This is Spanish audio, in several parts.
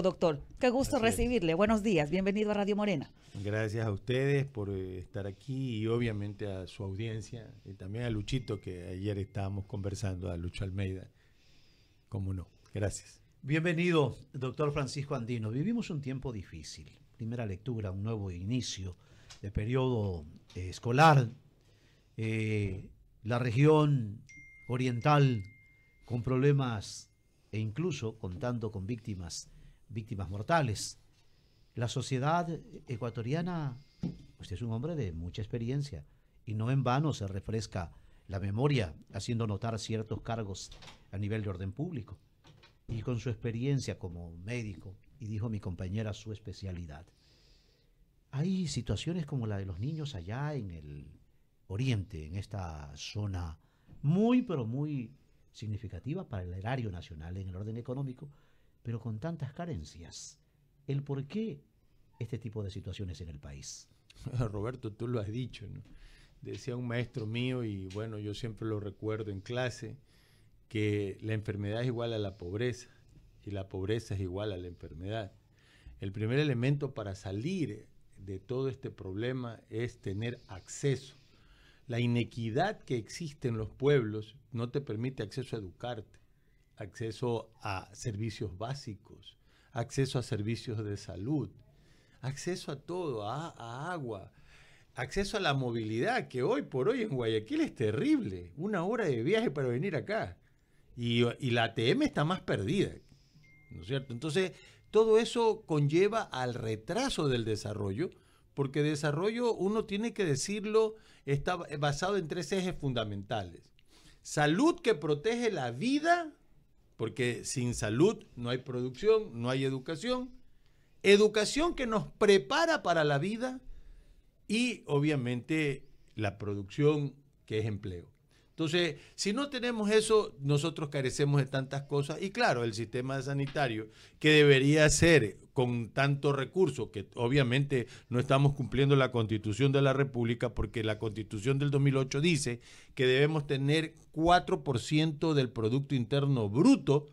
Doctor, qué gusto Así es. recibirle. Buenos días, bienvenido a Radio Morena. Gracias a ustedes por estar aquí y obviamente a su audiencia y también a Luchito, que ayer estábamos conversando, a Lucho Almeida. ¿Cómo no? Gracias. Bienvenido, doctor Francisco Andino. Vivimos un tiempo difícil. Primera lectura, un nuevo inicio de periodo escolar. La región oriental con problemas e incluso contando con víctimas mortales. La sociedad ecuatoriana, usted es un hombre de mucha experiencia y no en vano se refresca la memoria haciendo notar ciertos cargos a nivel de orden público. Y con su experiencia como médico, y dijo mi compañera su especialidad, hay situaciones como la de los niños allá en el oriente, en esta zona muy, pero muy significativa para el erario nacional en el orden económico, pero con tantas carencias. ¿El por qué este tipo de situaciones en el país? Roberto, tú lo has dicho, ¿no? Decía un maestro mío, y bueno, yo siempre lo recuerdo en clase, que la enfermedad es igual a la pobreza y la pobreza es igual a la enfermedad. El primer elemento para salir de todo este problema es tener acceso. La inequidad que existe en los pueblos no te permite acceso a educarte, acceso a servicios básicos, acceso a servicios de salud, acceso a todo, a agua, acceso a la movilidad, que hoy por hoy en Guayaquil es terrible, 1 hora de viaje para venir acá. Y la ATM está más perdida, ¿no es cierto? Entonces, todo eso conlleva al retraso del desarrollo, porque desarrollo, uno tiene que decirlo, está basado en 3 ejes fundamentales. Salud, que protege la vida, porque sin salud no hay producción, no hay educación. Educación, que nos prepara para la vida, y obviamente la producción, que es empleo. Entonces, si no tenemos eso, nosotros carecemos de tantas cosas. Y claro, el sistema sanitario, que debería ser con tanto recurso, que obviamente no estamos cumpliendo la Constitución de la República, porque la Constitución del 2008 dice que debemos tener 4% del Producto Interno Bruto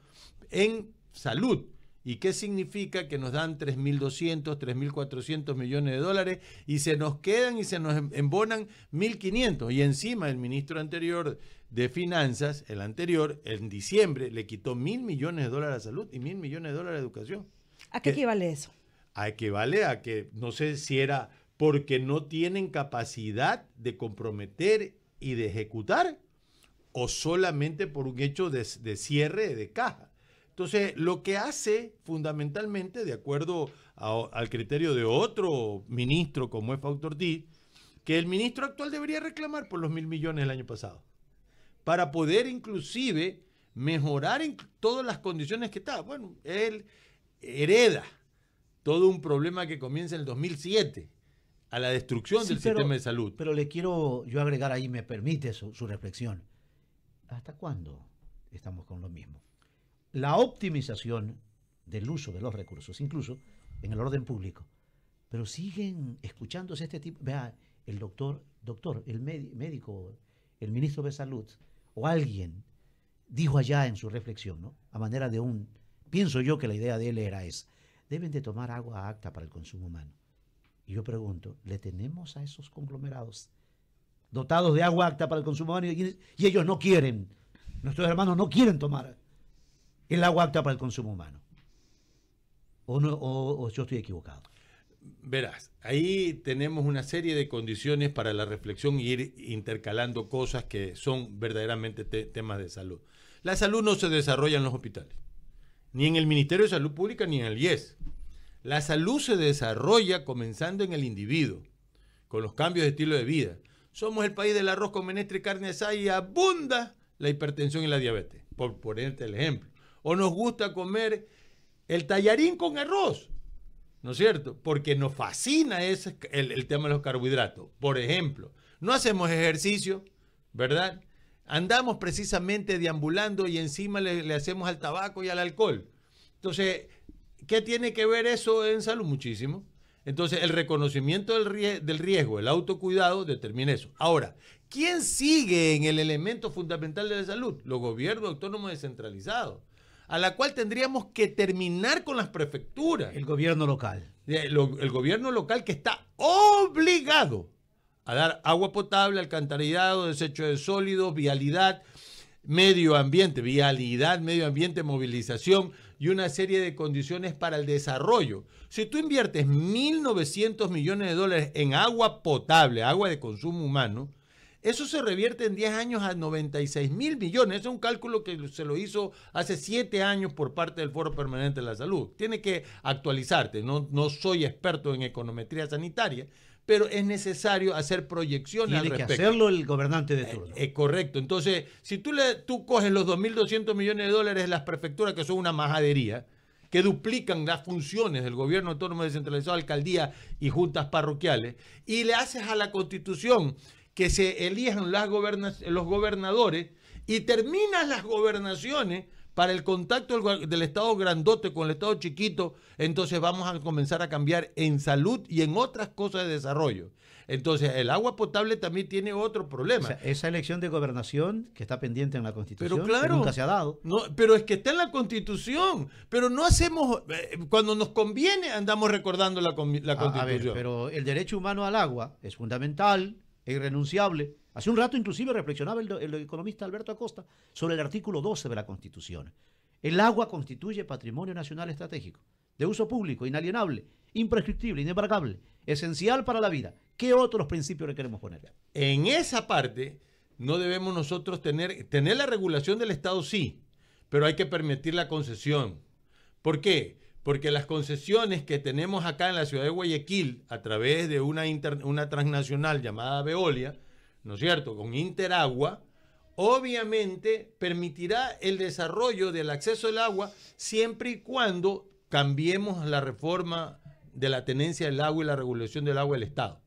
en salud. ¿Y qué significa? Que nos dan 3.200, 3.400 millones de dólares y se nos quedan y se nos embonan 1.500. Y encima el ministro anterior de Finanzas, el anterior, en diciembre, le quitó 1.000 millones de dólares a salud y 1.000 millones de dólares a educación. ¿A qué equivale eso? Equivale a que, no sé si era porque no tienen capacidad de comprometer y de ejecutar, o solamente por un hecho de cierre de caja. Entonces, lo que hace fundamentalmente, de acuerdo al criterio de otro ministro como es Fausto Ortiz, que el ministro actual debería reclamar por los 1.000 millones del año pasado, para poder inclusive mejorar en todas las condiciones que está. Bueno, él hereda todo un problema que comienza en el 2007, a la destrucción del sistema de salud. Pero le quiero yo agregar ahí, me permite su reflexión. ¿Hasta cuándo estamos con lo mismo? La optimización del uso de los recursos, incluso en el orden público, pero siguen escuchándose este tipo. Vea, el doctor, el médico, el ministro de Salud o alguien dijo allá en su reflexión, ¿no? A manera de pienso yo que la idea de él deben de tomar agua apta para el consumo humano. Y yo pregunto, ¿le tenemos a esos conglomerados dotados de agua apta para el consumo humano y ellos no quieren, nuestros hermanos no quieren tomar el agua apta para el consumo humano? ¿O yo estoy equivocado? Verás, ahí tenemos una serie de condiciones para la reflexión y ir intercalando cosas que son verdaderamente temas de salud. La salud no se desarrolla en los hospitales, ni en el Ministerio de Salud Pública, ni en el IES. La salud se desarrolla comenzando en el individuo, con los cambios de estilo de vida. Somos el país del arroz con menestra y carne asada, y abunda la hipertensión y la diabetes, por ponerte el ejemplo. O nos gusta comer el tallarín con arroz, ¿no es cierto? Porque nos fascina el tema de los carbohidratos. Por ejemplo, no hacemos ejercicio, ¿verdad? Andamos precisamente deambulando y encima le hacemos al tabaco y al alcohol. Entonces, ¿qué tiene que ver eso en salud? Muchísimo. Entonces, el reconocimiento del riesgo, el autocuidado, determina eso. Ahora, ¿quién sigue en el elemento fundamental de la salud? Los gobiernos autónomos descentralizados. a la cual tendríamos que terminar con las prefecturas. El gobierno local. El gobierno local que está obligado a dar agua potable, alcantarillado, desecho de sólidos, vialidad, medio ambiente, movilización y una serie de condiciones para el desarrollo. Si tú inviertes 1.900 millones de dólares en agua potable, agua de consumo humano, eso se revierte en 10 años a 96.000 millones. Ese es un cálculo que se lo hizo hace 7 años por parte del Foro Permanente de la Salud. Tiene que actualizarte. No soy experto en econometría sanitaria, pero es necesario hacer proyecciones al respecto. Tiene que hacerlo el gobernante de turno. Correcto. Entonces, si tú coges los 2.200 millones de dólares de las prefecturas, que son una majadería, que duplican las funciones del gobierno autónomo descentralizado, alcaldía y juntas parroquiales, y le haces a la Constitución que se elijan los gobernadores y terminas las gobernaciones para el contacto del Estado grandote con el Estado chiquito, entonces vamos a comenzar a cambiar en salud y en otras cosas de desarrollo. Entonces, el agua potable también tiene otro problema. O sea, esa elección de gobernación que está pendiente en la Constitución, pero claro, que nunca se ha dado. No, pero es que está en la Constitución. Pero no hacemos, cuando nos conviene, andamos recordando la Constitución. A ver, pero el derecho humano al agua es fundamental, es irrenunciable. Hace un rato inclusive reflexionaba el economista Alberto Acosta sobre el artículo 12 de la Constitución. El agua constituye patrimonio nacional estratégico, de uso público, inalienable, imprescriptible, inembargable, esencial para la vida. ¿Qué otros principios le queremos poner? En esa parte no debemos nosotros tener la regulación del Estado, sí, pero hay que permitir la concesión. ¿Por qué? Porque las concesiones que tenemos acá en la ciudad de Guayaquil, a través de una transnacional llamada Veolia, ¿no es cierto?, con Interagua, obviamente permitirá el desarrollo del acceso al agua siempre y cuando cambiemos la reforma de la tenencia del agua y la regulación del agua del Estado.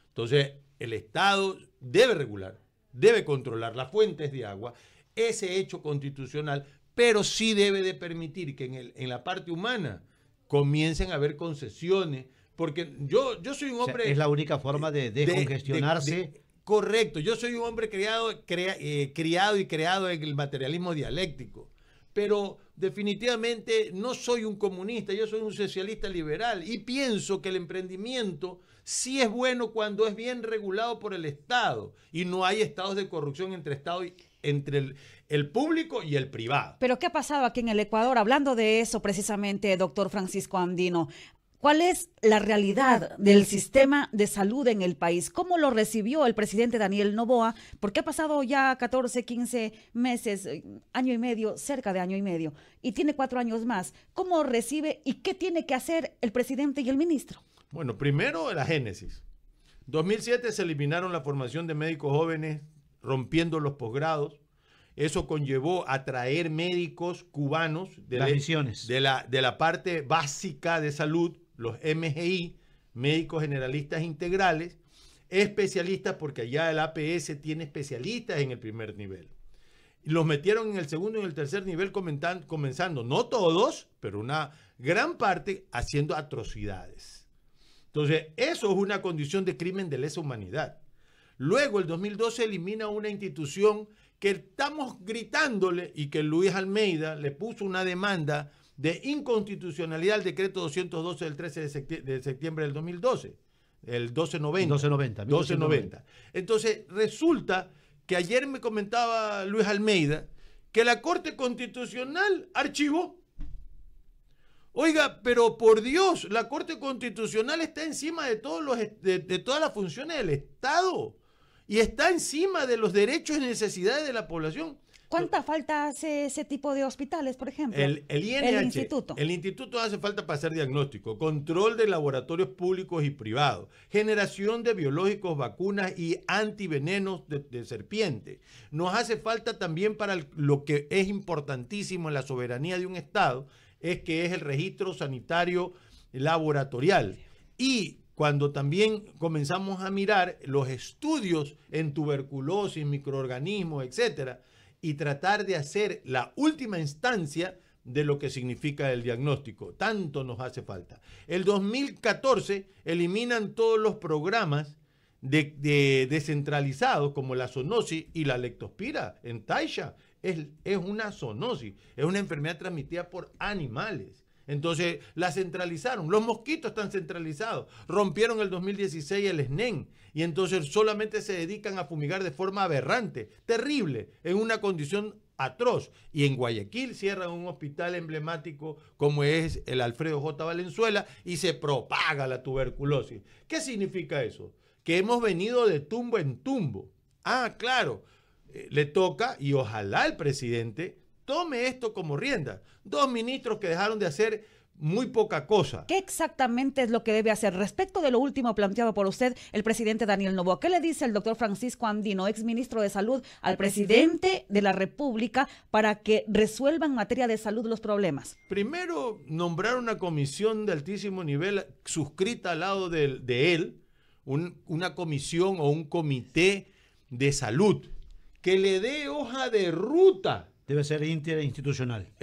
Entonces, el Estado debe regular, debe controlar las fuentes de agua, ese hecho constitucional, pero sí debe de permitir que en la parte humana comiencen a haber concesiones, porque yo soy un hombre... O sea, es la única forma de descongestionarse. Correcto, yo soy un hombre criado y creado en el materialismo dialéctico, pero definitivamente no soy un comunista, yo soy un socialista liberal y pienso que el emprendimiento sí es bueno cuando es bien regulado por el Estado y no hay estados de corrupción entre el público y el privado. Pero ¿qué ha pasado aquí en el Ecuador? Hablando de eso precisamente, doctor Francisco Andino, ¿cuál es la realidad del sistema de salud en el país? ¿Cómo lo recibió el presidente Daniel Noboa? Porque ha pasado ya 14, 15 meses, año y medio, cerca de año y medio, y tiene 4 años más. ¿Cómo recibe y qué tiene que hacer el presidente y el ministro? Bueno, primero la génesis. 2007 se eliminaron la formación de médicos jóvenes, rompiendo los posgrados. Eso conllevó a traer médicos cubanos de la parte básica de salud, los MGI, médicos generalistas integrales, especialistas, porque allá el APS tiene especialistas en el primer nivel. Y los metieron en el segundo y en el tercer nivel comenzando, no todos, pero una gran parte haciendo atrocidades. Entonces, eso es una condición de crimen de lesa humanidad. Luego, el 2012 elimina una institución que estamos gritándole y que Luis Almeida le puso una demanda de inconstitucionalidad al decreto 212 del 13 de septiembre del 2012, el 1290. Entonces, resulta que ayer me comentaba Luis Almeida que la Corte Constitucional archivó. Oiga, pero por Dios, la Corte Constitucional está encima de todas las funciones del Estado y está encima de los derechos y necesidades de la población. ¿Cuánta falta hace ese tipo de hospitales, por ejemplo? El INH, el instituto hace falta para hacer diagnóstico, control de laboratorios públicos y privados, generación de biológicos, vacunas y antivenenos de serpiente. Nos hace falta también para lo que es importantísimo en la soberanía de un Estado, que es el registro sanitario laboratorial. Y cuando también comenzamos a mirar los estudios en tuberculosis, microorganismos, etcétera, y tratar de hacer la última instancia de lo que significa el diagnóstico. Tanto nos hace falta. El 2014 eliminan todos los programas descentralizados como la zoonosis y la leptospira en Taisha. es una zoonosis, es una enfermedad transmitida por animales. Entonces la centralizaron, los mosquitos están centralizados, rompieron el 2016 el SNEN y entonces solamente se dedican a fumigar de forma aberrante, terrible, en una condición atroz. Y en Guayaquil cierran un hospital emblemático como es el Alfredo J. Valenzuela y se propaga la tuberculosis. ¿Qué significa eso? Que hemos venido de tumbo en tumbo. Ah, claro, le toca y ojalá el presidente tome esto como rienda. 2 ministros que dejaron de hacer muy poca cosa. ¿Qué exactamente es lo que debe hacer? Respecto de lo último planteado por usted, el presidente Daniel Noboa, ¿qué le dice el doctor Francisco Andino, exministro de Salud, al presidente de la República para que resuelva en materia de salud los problemas? Primero, nombrar una comisión de altísimo nivel suscrita al lado de él, una comisión o un comité de salud que le dé hoja de ruta. Debe ser interinstitucional.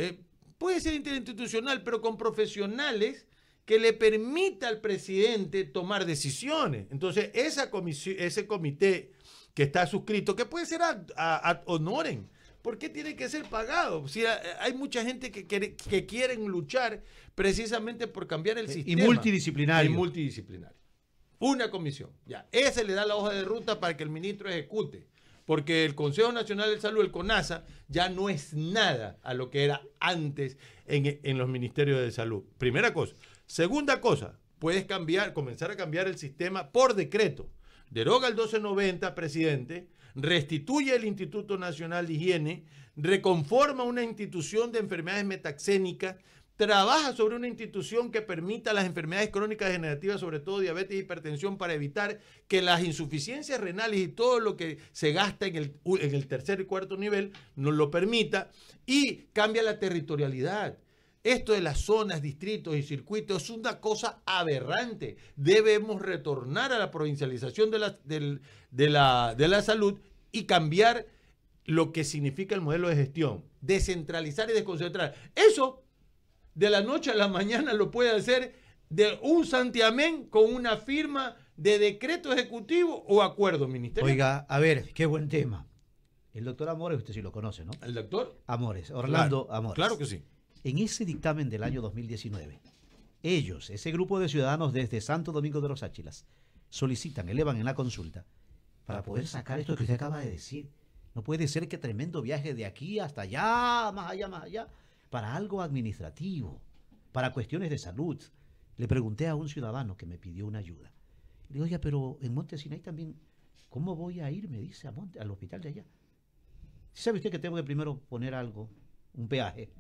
Puede ser interinstitucional, pero con profesionales que le permita al presidente tomar decisiones. Entonces, ese comité que está suscrito, que puede ser ad honorem, ¿por qué tiene que ser pagado? Si hay mucha gente que quieren luchar precisamente por cambiar el sistema. Y multidisciplinario. Y multidisciplinario. Una comisión. Ya, ese le da la hoja de ruta para que el ministro ejecute. Porque el Consejo Nacional de Salud, el CONASA, ya no es nada a lo que era antes en los ministerios de salud. Primera cosa. Segunda cosa, puedes comenzar a cambiar el sistema por decreto. Deroga el 1290, presidente, restituye el Instituto Nacional de Higiene, reconforma una institución de enfermedades metaxénicas, trabaja sobre una institución que permita las enfermedades crónicas degenerativas, sobre todo diabetes y hipertensión, para evitar que las insuficiencias renales y todo lo que se gasta en el tercer y cuarto nivel nos lo permita, y cambia la territorialidad. Esto de las zonas, distritos y circuitos es una cosa aberrante. Debemos retornar a la provincialización de la salud y cambiar lo que significa el modelo de gestión. Descentralizar y desconcentrar. Eso de la noche a la mañana lo puede hacer de un santiamén con una firma de decreto ejecutivo o acuerdo ministerial. Oiga, a ver, qué buen tema. El doctor Amores, usted sí lo conoce, ¿no? ¿El doctor? Amores, Orlando Claro, Amores. claro que sí. En ese dictamen del año 2019, ellos, ese grupo de ciudadanos desde Santo Domingo de los Áchilas, solicitan, elevan en la consulta para poder sacar esto que usted acaba de decir. No puede ser que tremendo viaje de aquí hasta allá, más allá, para algo administrativo, para cuestiones de salud. Le pregunté a un ciudadano que me pidió una ayuda. Le digo, oye, pero en Monte Sinaí también, ¿cómo voy a ir? Me dice, al hospital de allá. ¿Sabe usted que tengo que primero poner algo, un peaje,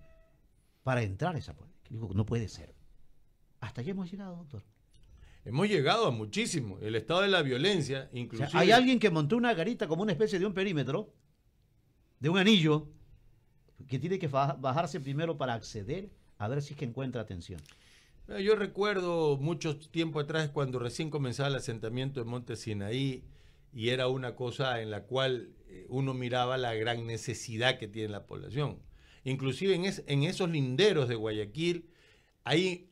para entrar a esa puerta? Le digo, no puede ser. Hasta allá hemos llegado, doctor. Hemos llegado a muchísimo. El estado de la violencia, inclusive... O sea, hay alguien que montó una garita como una especie de un perímetro, de un anillo, que tiene que bajarse primero para acceder a ver si es que encuentra atención. Yo recuerdo mucho tiempo atrás cuando recién comenzaba el asentamiento de Monte Sinaí y era una cosa en la cual uno miraba la gran necesidad que tiene la población. Inclusive en esos linderos de Guayaquil hay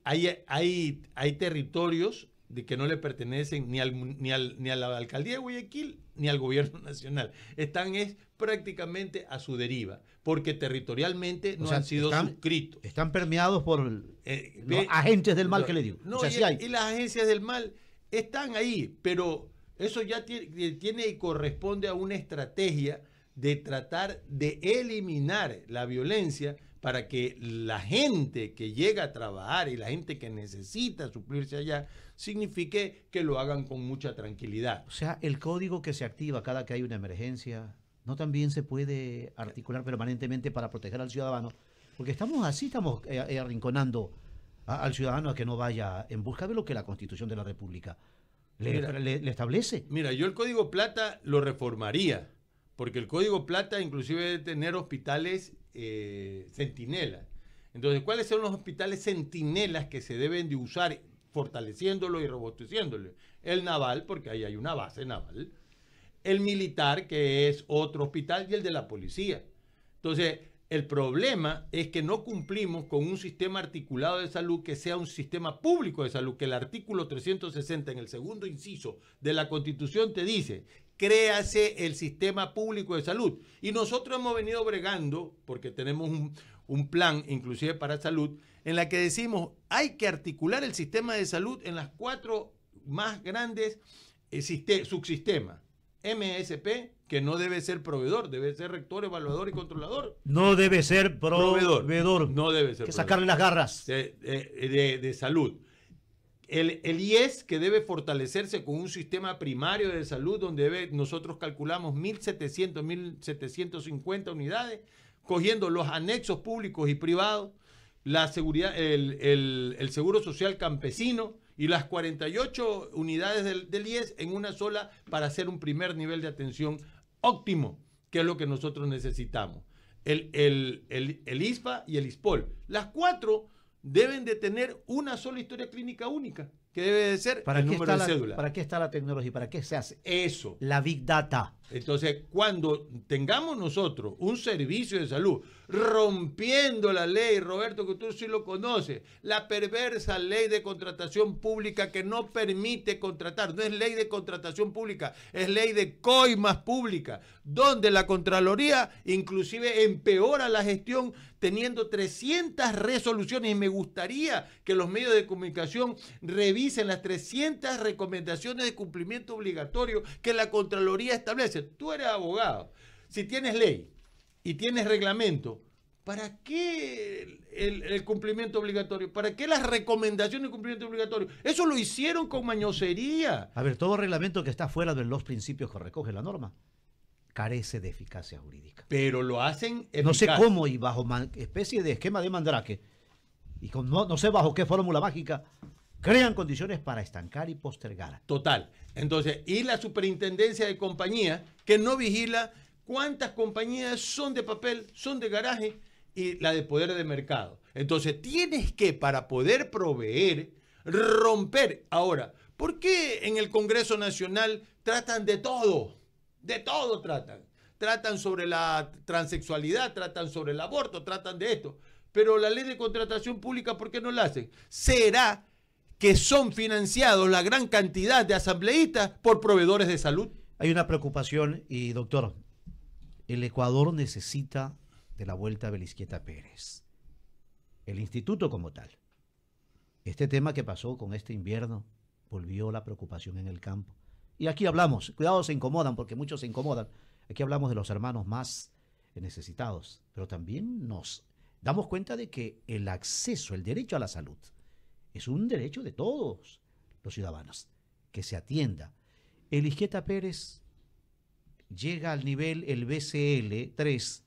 territorios de que no le pertenecen ni a la alcaldía de Guayaquil ni al gobierno nacional. Están prácticamente a su deriva, porque territorialmente no han sido suscritos. Están permeados por los agentes del mal que le digo. No, o sea, sí hay. Y las agencias del mal están ahí, pero eso ya tiene y corresponde a una estrategia de tratar de eliminar la violencia para que la gente que llega a trabajar y la gente que necesita suplirse allá, signifique que lo hagan con mucha tranquilidad. O sea, el código que se activa cada que hay una emergencia, ¿no también se puede articular permanentemente para proteger al ciudadano? Porque estamos arrinconando al ciudadano a que no vaya en busca de lo que la Constitución de la República le establece. Mira, yo el Código Plata lo reformaría, porque el Código Plata inclusive debe tener hospitales centinelas. Entonces, ¿cuáles son los hospitales centinelas que se deben de usar, fortaleciéndolo y robusteciéndolo? El naval, porque ahí hay una base naval. El militar, que es otro hospital, y el de la policía. Entonces, El problema es que no cumplimos con un sistema articulado de salud que sea un sistema público de salud, que el artículo 360 en el segundo inciso de la Constitución te dice, créase el sistema público de salud. Y nosotros hemos venido bregando, porque tenemos un plan inclusive para salud, en la que decimos, hay que articular el sistema de salud en las 4 más grandes subsistemas. MSP, que no debe ser proveedor, debe ser rector, evaluador y controlador. No debe ser proveedor. No debe ser que sacarle las garras. De salud. El IES, que debe fortalecerse con un sistema primario de salud, donde nosotros calculamos 1.700, 1.750 unidades, cogiendo los anexos públicos y privados, la seguridad, el seguro social campesino, y las 48 unidades del IES en una sola para hacer un primer nivel de atención óptimo, que es lo que nosotros necesitamos. El ISPA y el ISPOL. Las 4 deben de tener una sola historia clínica única, que debe de ser el número de cédula. ¿Para qué está la tecnología? ¿Para qué se hace? Eso. La Big Data. Entonces, cuando tengamos nosotros un servicio de salud rompiendo la ley, Roberto, que tú sí lo conoces, la perversa ley de contratación pública que no permite contratar, no es ley de contratación pública, es ley de coimas públicas, donde la Contraloría inclusive empeora la gestión teniendo 300 resoluciones, y me gustaría que los medios de comunicación revisen las 300 recomendaciones de cumplimiento obligatorio que la Contraloría establece. Tú eres abogado, si tienes ley y tienes reglamento, ¿para qué el cumplimiento obligatorio? ¿Para qué las recomendaciones de cumplimiento obligatorio? Eso lo hicieron con mañosería. A ver, todo reglamento que está fuera de los principios que recoge la norma carece de eficacia jurídica. Pero lo hacen eficaz. No sé cómo y bajo especie de esquema de Mandrake, y con no sé bajo qué fórmula mágica, crean condiciones para estancar y postergar. Total. Entonces, y la superintendencia de compañía, que no vigila cuántas compañías son de papel, son de garaje, y la de poder de mercado. Entonces, tienes que, para poder proveer, romper. Ahora, ¿por qué en el Congreso Nacional tratan de todo? De todo tratan. Tratan sobre la transexualidad, tratan sobre el aborto, tratan de esto. Pero la ley de contratación pública, ¿por qué no la hacen? ¿Será que son financiados la gran cantidad de asambleístas por proveedores de salud? Hay una preocupación y, doctor, el Ecuador necesita de la vuelta a Belisquieta Pérez. El instituto como tal. Este tema que pasó con este invierno volvió la preocupación en el campo. Y aquí hablamos, cuidado, se incomodan porque muchos se incomodan. Aquí hablamos de los hermanos más necesitados, pero también nos damos cuenta de que el acceso, el derecho a la salud, es un derecho de todos los ciudadanos, que se atienda. Belisquieta Pérez llega al nivel, el BCL 3,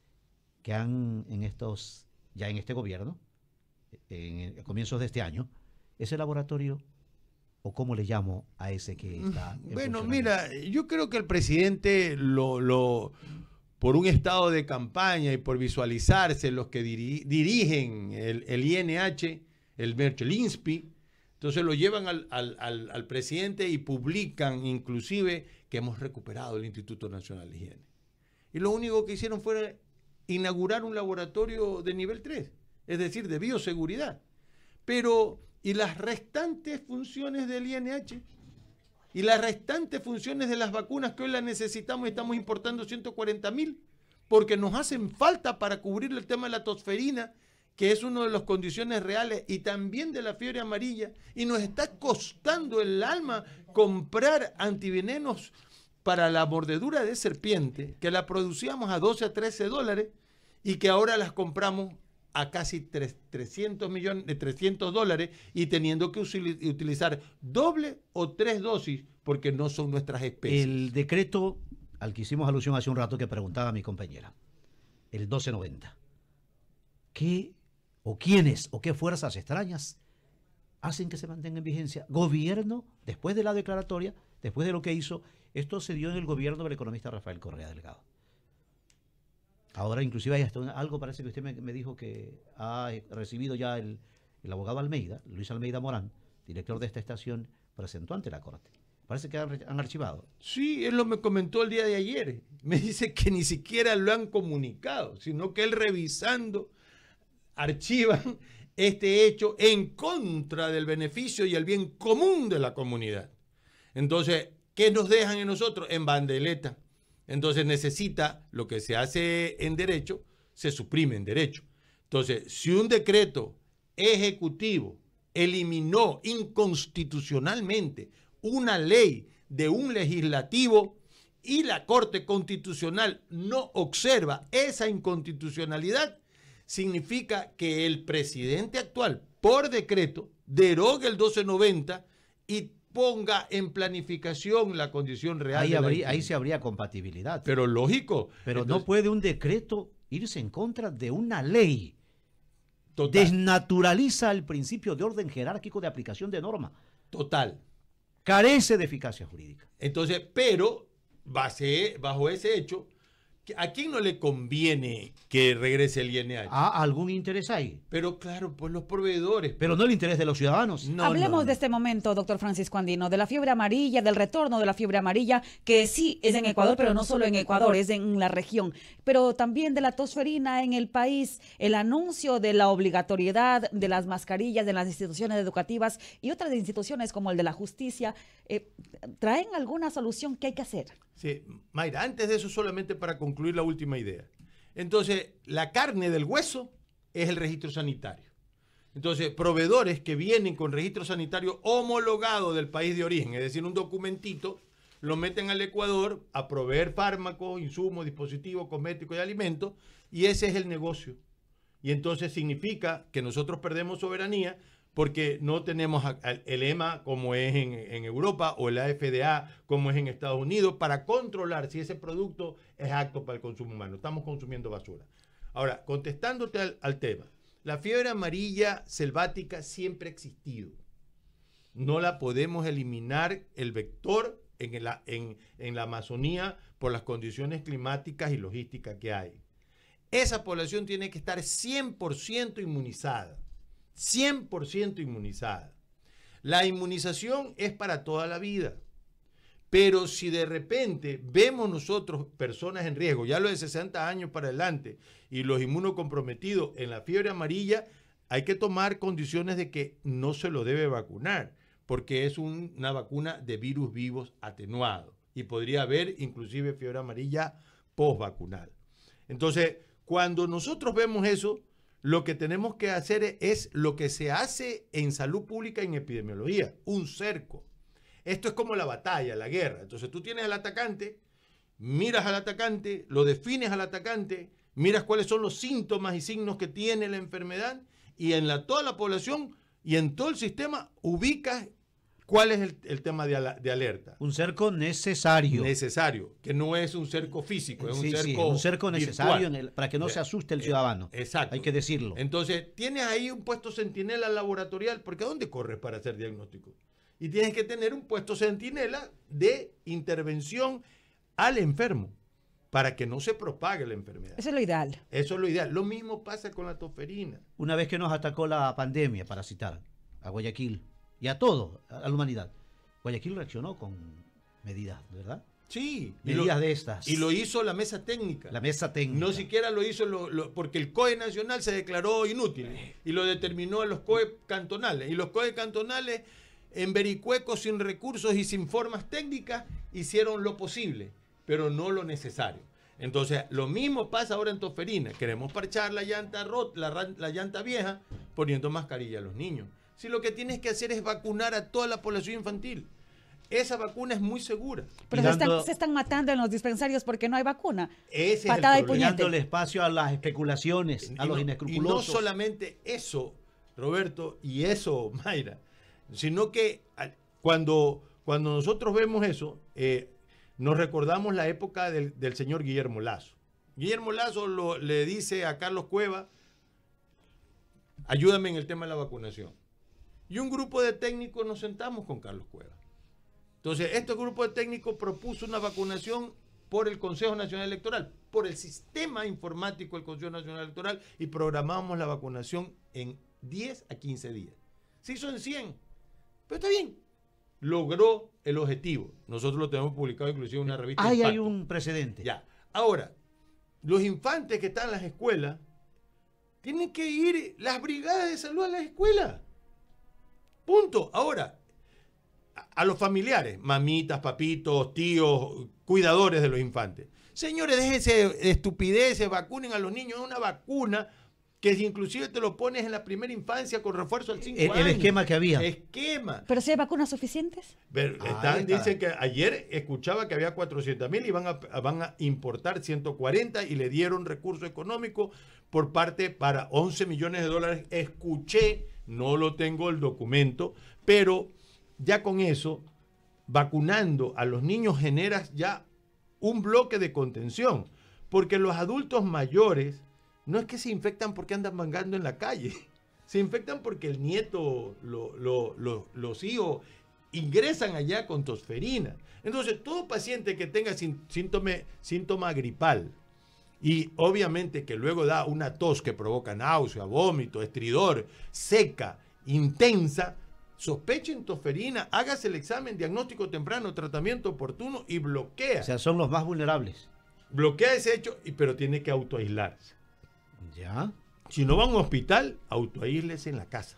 que han ya en este gobierno, a comienzos de este año, ese laboratorio, o cómo le llamo a ese que está. Bueno, mira, yo creo que el presidente por un estado de campaña y por visualizarse los que dirigen el INH, el INSPI, entonces lo llevan al presidente y publican inclusive que hemos recuperado el Instituto Nacional de Higiene. Y lo único que hicieron fue inaugurar un laboratorio de nivel 3, es decir, de bioseguridad. Pero, ¿y las restantes funciones del INH? ¿Y las restantes funciones de las vacunas que hoy las necesitamos y estamos importando 140.000? Porque nos hacen falta para cubrir el tema de la tosferina, que es una de las condiciones reales, y también de la fiebre amarilla, y nos está costando el alma comprar antivenenos para la mordedura de serpiente, que la producíamos a 12 a 13 dólares, y que ahora las compramos a casi 300 dólares, y teniendo que utilizar doble o 3 dosis, porque no son nuestras especies. El decreto al que hicimos alusión hace un rato, que preguntaba mi compañera, el 1290, ¿qué o quiénes o qué fuerzas extrañas hacen que se mantenga en vigencia? Gobierno, después de la declaratoria, después de lo que hizo, esto se dio en el gobierno del economista Rafael Correa Delgado. Ahora inclusive hay hasta algo, parece que usted me dijo que ha recibido ya el abogado Almeida, Luis Almeida Morán, director de esta estación, presentó ante la Corte Parece que han archivado. Sí, él lo me comentó el día de ayer. Me dice que ni siquiera lo han comunicado, sino que él revisando archivan este hecho en contra del beneficio y el bien común de la comunidad. Entonces, ¿qué nos dejan en nosotros? En bandeleta. Entonces necesita lo que se hace en derecho, se suprime en derecho. Entonces, si un decreto ejecutivo eliminó inconstitucionalmente una ley de un legislativo y la Corte Constitucional no observa esa inconstitucionalidad, significa que el presidente actual, por decreto, derogue el 1290 y ponga en planificación la condición real. Ahí se habría compatibilidad. Pero lógico. Pero entonces, no puede un decreto irse en contra de una ley. Total. Desnaturaliza el principio de orden jerárquico de aplicación de norma. Total. Carece de eficacia jurídica. Entonces, pero bajo ese hecho, ¿a quién no le conviene que regrese el INH? ¿Algún interés hay? Pero claro, pues los proveedores. Pero no el interés de los ciudadanos. Hablemos de este momento, doctor Francisco Andino, de la fiebre amarilla, del retorno de la fiebre amarilla, que sí es en Ecuador, pero no solo en Ecuador, es en la región, pero también de la tosferina en el país, el anuncio de la obligatoriedad de las mascarillas de las instituciones educativas y otras instituciones como el de la justicia, ¿traen alguna solución? ¿Qué hay que hacer? Sí, Mayra, antes de eso, solamente para concluir la última idea. Entonces, la carne del hueso es el registro sanitario. Entonces, proveedores que vienen con registro sanitario homologado del país de origen, es decir, un documentito, lo meten al Ecuador a proveer fármacos, insumos, dispositivos cosméticos y alimentos, y ese es el negocio. Y entonces significa que nosotros perdemos soberanía porque no tenemos el EMA como es en Europa o la FDA como es en Estados Unidos para controlar si ese producto es apto para el consumo humano. Estamos consumiendo basura. Ahora, contestándote al tema, la fiebre amarilla selvática siempre ha existido. No la podemos eliminar el vector en la Amazonía por las condiciones climáticas y logísticas que hay. Esa población tiene que estar 100% inmunizada. 100% inmunizada. La inmunización es para toda la vida. Pero si de repente vemos nosotros personas en riesgo, ya los de 60 años para adelante y los inmunocomprometidos en la fiebre amarilla, hay que tomar condiciones de que no se lo debe vacunar, porque es una vacuna de virus vivos atenuado y podría haber inclusive fiebre amarilla postvacunal. Entonces, cuando nosotros vemos eso, lo que tenemos que hacer es lo que se hace en salud pública y en epidemiología, un cerco. Esto es como la batalla, la guerra. Entonces tú tienes al atacante, miras al atacante, lo defines al atacante, miras cuáles son los síntomas y signos que tiene la enfermedad y en toda la población y en todo el sistema ubicas cuál es el tema de alerta. Un cerco necesario. Necesario, que no es un cerco físico, es un cerco necesario para que no se asuste el ciudadano. Exacto. Hay que decirlo. Entonces, tienes ahí un puesto centinela laboratorial, porque ¿a dónde corres para hacer diagnóstico? Y tienes que tener un puesto centinela de intervención al enfermo para que no se propague la enfermedad. Eso es lo ideal. Eso es lo ideal. Lo mismo pasa con la tosferina. Una vez que nos atacó la pandemia, para citar, a Guayaquil y a todo, a la humanidad, Guayaquil reaccionó con medidas, ¿verdad? Sí. Medidas de estas. Y lo hizo la mesa técnica. La mesa técnica. No siquiera lo hizo porque el COE nacional se declaró inútil y lo determinó los COE cantonales. Y los COE cantonales, en vericuecos, sin recursos y sin formas técnicas, hicieron lo posible, pero no lo necesario. Entonces, lo mismo pasa ahora en tosferina. Queremos parchar la llanta rota, la llanta vieja, poniendo mascarilla a los niños. Si lo que tienes que hacer es vacunar a toda la población infantil. Esa vacuna es muy segura. Pero se están matando en los dispensarios porque no hay vacuna. Ese Patada es el y puñete. Dándole espacio a las especulaciones, a los inescrupulosos. Y no solamente eso, Roberto, y eso, Mayra, sino que cuando nosotros vemos eso, nos recordamos la época del señor Guillermo Lasso. Guillermo Lasso le dice a Carlos Cueva, ayúdame en el tema de la vacunación. Y un grupo de técnicos nos sentamos con Carlos Cueva. Entonces, este grupo de técnicos propuso una vacunación por el Consejo Nacional Electoral, por el sistema informático del Consejo Nacional Electoral, y programamos la vacunación en 10 a 15 días. Se hizo en 100, pero está bien. logró el objetivo. Nosotros lo tenemos publicado inclusive en una revista. Ahí hay Impacto. un precedente. Ya. Ahora, los infantes que están en las escuelas, tienen que ir las brigadas de salud a las escuelas. Punto. Ahora, a los familiares, mamitas, papitos, tíos, cuidadores de los infantes. Señores, déjense de estupideces, vacunen a los niños. Es una vacuna que inclusive te lo pones en la primera infancia con refuerzo al 5 años. El esquema que había. Esquema. ¿Pero si hay vacunas suficientes? Pero dicen que ayer escuchaba que había 400,000 y van a importar 140 y le dieron recurso económico por parte para 11 millones de dólares. Escuché, no lo tengo el documento, pero ya con eso, vacunando a los niños generas ya un bloque de contención, porque los adultos mayores no es que se infectan porque andan vagando en la calle, se infectan porque el nieto, los hijos ingresan allá con tosferina. Entonces, todo paciente que tenga síntoma gripal y obviamente que luego da una tos que provoca náusea, vómito, estridor, seca, intensa, sospechen tosferina, hágase el examen, diagnóstico temprano, tratamiento oportuno y bloquea. O sea, son los más vulnerables. Bloquea ese hecho, pero tiene que autoaislarse. Ya. Si no va a un hospital, autoaíslese en la casa.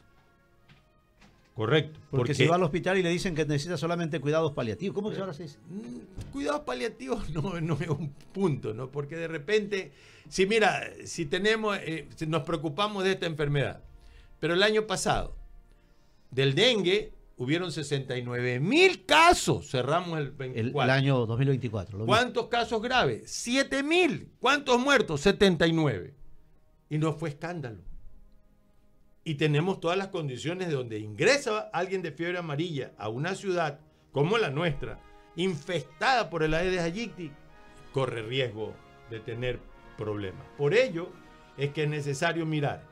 Correcto. Porque si va al hospital y le dicen que necesita solamente cuidados paliativos, ¿cómo que ahora se dice? Cuidados paliativos no es un punto, ¿no? Porque de repente, si tenemos, si nos preocupamos de esta enfermedad, pero el año pasado, del dengue, hubieron 69,000 casos, cerramos el 24. El año 2024. ¿Cuántos casos graves? 7,000. ¿Cuántos muertos? 79. Y no fue escándalo. Y tenemos todas las condiciones de donde ingresa alguien de fiebre amarilla a una ciudad como la nuestra, infestada por el Aedes aegypti, corre riesgo de tener problemas. Por ello es que es necesario mirar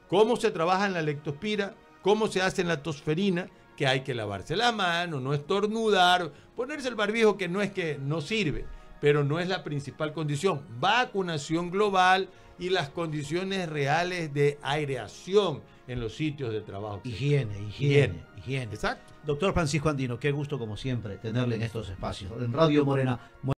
cómo se trabaja en la leptospira, cómo se hace en la tosferina, que hay que lavarse la mano, no estornudar, ponerse el barbijo, que no sirve, pero no es la principal condición. Vacunación global y las condiciones reales de aireación en los sitios de trabajo. Higiene. Exacto. Doctor Francisco Andino, qué gusto como siempre tenerle en estos espacios. En Radio Morena.